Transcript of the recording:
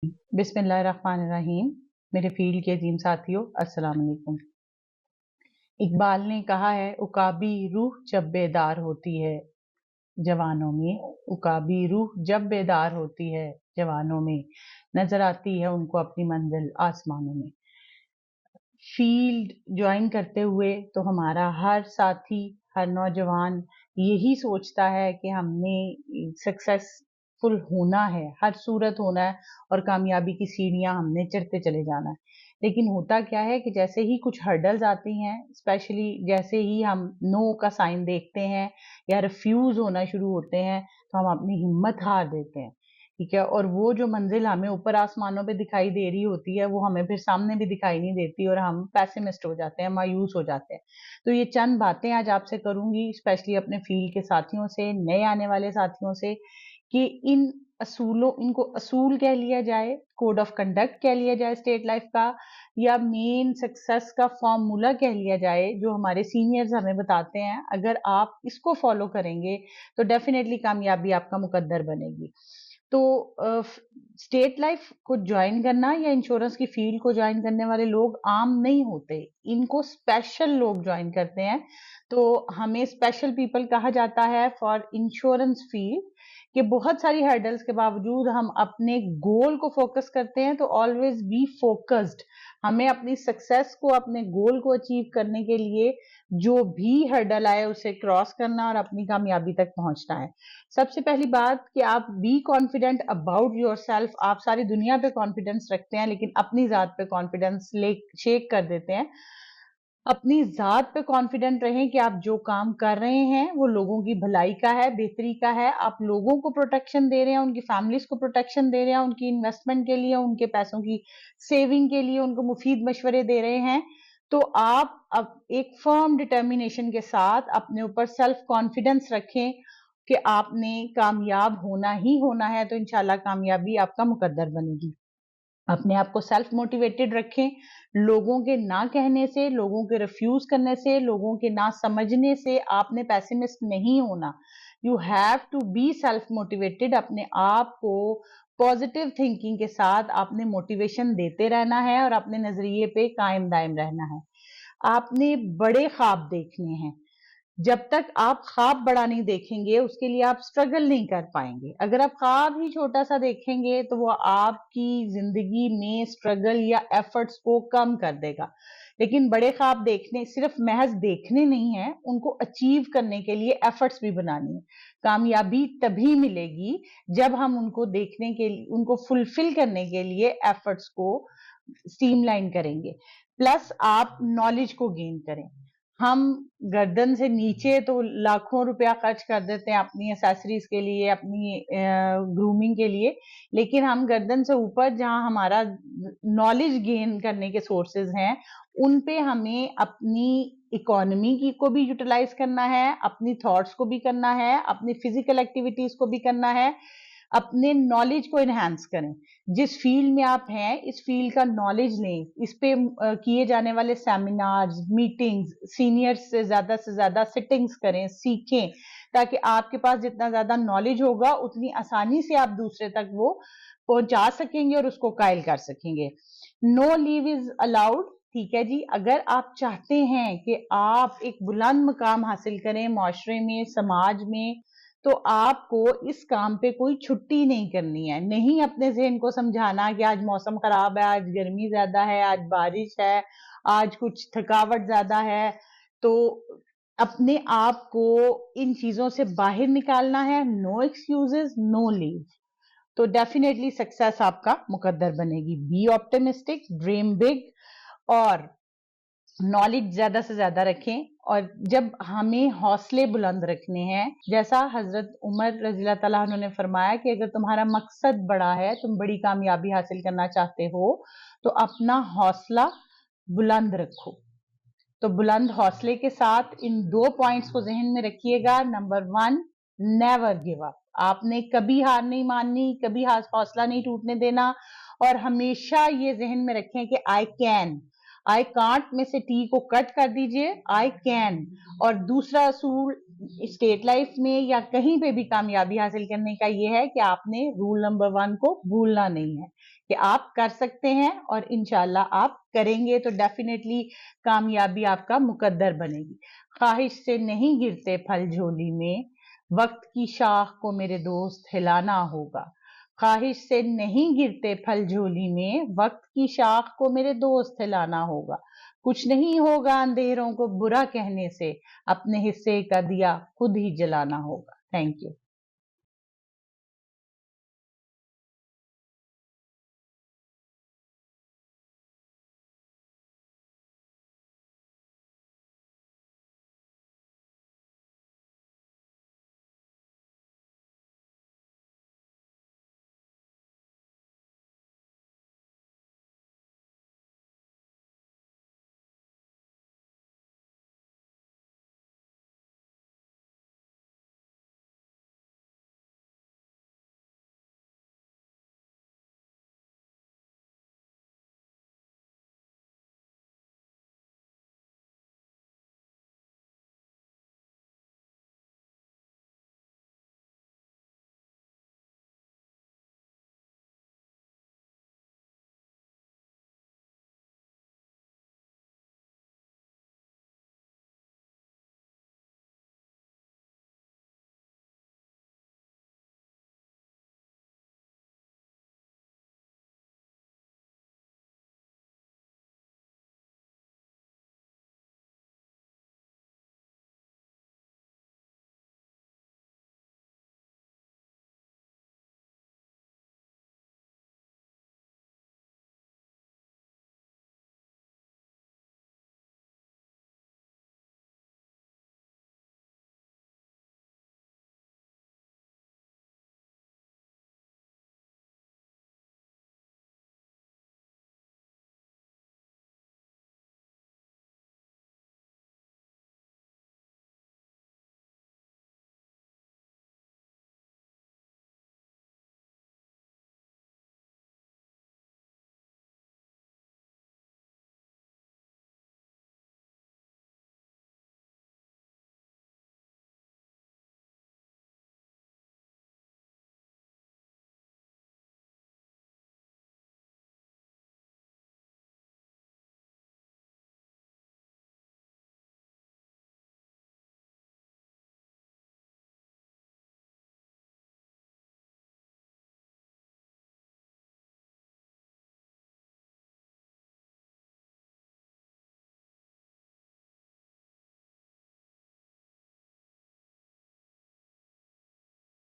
बिस्मिल्लाहिर्रहमानिर्रहीम। मेरे फील्ड के अजीम साथियों, अस्सलाम वालेकुम। इकबाल ने कहा है, उकाबी रूह जब बेदार होती है जवानों में, उकाबी रूह जब बेदार होती है जवानों में, नजर आती है उनको अपनी मंजिल आसमानों में। फील्ड ज्वाइन करते हुए तो हमारा हर साथी, हर नौजवान यही सोचता है कि हमने सक्सेसफुल होना है, हर सूरत होना है और कामयाबी की सीढ़ियां हमने चढ़ते चले जाना है। लेकिन होता क्या है कि जैसे ही कुछ हर्डल्स आती हैं, स्पेशली जैसे ही हम नो का साइन देखते हैं या रिफ्यूज होना शुरू होते हैं, तो हम अपनी हिम्मत हार देते हैं। ठीक है, और वो जो मंजिल हमें ऊपर आसमानों पे दिखाई दे रही होती है, वो हमें फिर सामने भी दिखाई नहीं देती और हम पैसिमिस्ट हो जाते हैं, मायूस हो जाते हैं। तो ये चंद बातें आज आपसे करूंगी, स्पेशली अपने फील्ड के साथियों से, नए आने वाले साथियों से, कि इनको असूल कह लिया जाए, कोड ऑफ कंडक्ट कह लिया जाए स्टेट लाइफ का, या मेन सक्सेस का फॉर्मूला कह लिया जाए जो हमारे सीनियर्स हमें बताते हैं। अगर आप इसको फॉलो करेंगे तो डेफिनेटली कामयाबी आपका मुकद्दर बनेगी। तो स्टेट लाइफ को ज्वाइन करना या इंश्योरेंस की फील्ड को ज्वाइन करने वाले लोग आम नहीं होते, इनको स्पेशल लोग ज्वाइन करते हैं। तो हमें स्पेशल पीपल कहा जाता है फॉर इंश्योरेंस फील्ड, कि बहुत सारी हर्डल्स के बावजूद हम अपने गोल को फोकस करते हैं। तो ऑलवेज बी फोकस्ड, हमें अपनी सक्सेस को, अपने गोल को अचीव करने के लिए जो भी हर्डल आए उसे क्रॉस करना और अपनी कामयाबी तक पहुंचना है। सबसे पहली बात कि आप बी कॉन्फिडेंट अबाउट योरसेल्फ। आप सारी दुनिया पे कॉन्फिडेंस रखते हैं लेकिन अपनी जात पे कॉन्फिडेंस ले शेक कर देते हैं। अपनी जात पे कॉन्फिडेंट रहें कि आप जो काम कर रहे हैं वो लोगों की भलाई का है, बेहतरी का है। आप लोगों को प्रोटेक्शन दे रहे हैं, उनकी फैमिलीज को प्रोटेक्शन दे रहे हैं, उनकी इन्वेस्टमेंट के लिए, उनके पैसों की सेविंग के लिए उनको मुफीद मशवरे दे रहे हैं। तो आप अब एक फर्म डिटर्मिनेशन के साथ अपने ऊपर सेल्फ कॉन्फिडेंस रखें कि आपने कामयाब होना ही होना है, तो इंशाल्लाह कामयाबी आपका मुकद्दर बनेगी। अपने आप को सेल्फ मोटिवेटेड रखें। लोगों के ना कहने से, लोगों के रिफ्यूज करने से, लोगों के ना समझने से आपने पैसिमिस्ट नहीं होना। You have to be self motivated. अपने आप को पॉजिटिव थिंकिंग के साथ आपने मोटिवेशन देते रहना है और अपने नजरिए पे कायम दायम रहना है। आपने बड़े ख्वाब देखने हैं। जब तक आप ख्वाब बड़ा नहीं देखेंगे उसके लिए आप स्ट्रगल नहीं कर पाएंगे। अगर आप ख्वाब ही छोटा सा देखेंगे तो वो आपकी जिंदगी में स्ट्रगल या एफर्ट्स को कम कर देगा। लेकिन बड़े ख्वाब देखने सिर्फ महज देखने नहीं है, उनको अचीव करने के लिए एफर्ट्स भी बनानी है। कामयाबी तभी मिलेगी जब हम उनको देखने के लिए, उनको फुलफिल करने के लिए एफर्ट्स को स्ट्रीमलाइन करेंगे। प्लस आप नॉलेज को गेन करें। हम गर्दन से नीचे तो लाखों रुपया खर्च कर देते हैं अपनी एसेसरीज के लिए, अपनी ग्रूमिंग के लिए, लेकिन हम गर्दन से ऊपर जहां हमारा नॉलेज गेन करने के सोर्सेज हैं, उन पे हमें अपनी इकोनॉमी की को भी यूटिलाइज करना है, अपनी थॉट्स को भी करना है, अपनी फिजिकल एक्टिविटीज को भी करना है। अपने नॉलेज को इनहेंस करें। जिस फील्ड में आप हैं, इस फील्ड का नॉलेज लें। इस पे किए जाने वाले सेमिनार्स, मीटिंग्स, सीनियर्स से ज्यादा सिटिंग्स करें, सीखें, ताकि आपके पास जितना ज्यादा नॉलेज होगा उतनी आसानी से आप दूसरे तक वो पहुंचा सकेंगे और उसको कायल कर सकेंगे। No leave is allowed. ठीक है जी, अगर आप चाहते हैं कि आप एक बुलंद मुकाम हासिल करें माशरे में, समाज में, तो आपको इस काम पे कोई छुट्टी नहीं करनी है। नहीं अपने ज़हन को समझाना कि आज मौसम खराब है, आज गर्मी ज्यादा है, आज बारिश है, आज कुछ थकावट ज्यादा है। तो अपने आप को इन चीजों से बाहर निकालना है। No excuses, no leave. तो डेफिनेटली सक्सेस आपका मुकद्दर बनेगी। बी ऑप्टिमिस्टिक, ड्रीम बिग और नॉलेज ज्यादा से ज्यादा रखें। और जब हमें हौसले बुलंद रखने हैं, जैसा हजरत उमर रज़ी अल्लाह अन्हु ने फरमाया कि अगर तुम्हारा मकसद बड़ा है, तुम बड़ी कामयाबी हासिल करना चाहते हो, तो अपना हौसला बुलंद रखो। तो बुलंद हौसले के साथ इन 2 पॉइंट्स को जहन में रखिएगा। Number 1, never give up. आपने कभी हार नहीं माननी, कभी हौसला नहीं टूटने देना, और हमेशा ये जहन में रखें कि आई कैन। आई कांट में से टी को कट कर दीजिए, आई कैन। और दूसरा असूल, स्टेट लाइफ में या कहीं पे भी कामयाबी हासिल करने का ये है कि आपने रूल नंबर 1 को भूलना नहीं है कि आप कर सकते हैं, और इंशाल्लाह आप करेंगे तो डेफिनेटली कामयाबी आपका मुकद्दर बनेगी। ख्वाहिश से नहीं गिरते फल झोली में, वक्त की शाख को मेरे दोस्त हिलाना होगा। ख्वाहिश से नहीं गिरते फल झोली में, वक्त की शाख को मेरे दोस्त हिलाना होगा। कुछ नहीं होगा अंधेरों को बुरा कहने से, अपने हिस्से का दिया खुद ही जलाना होगा। Thank you.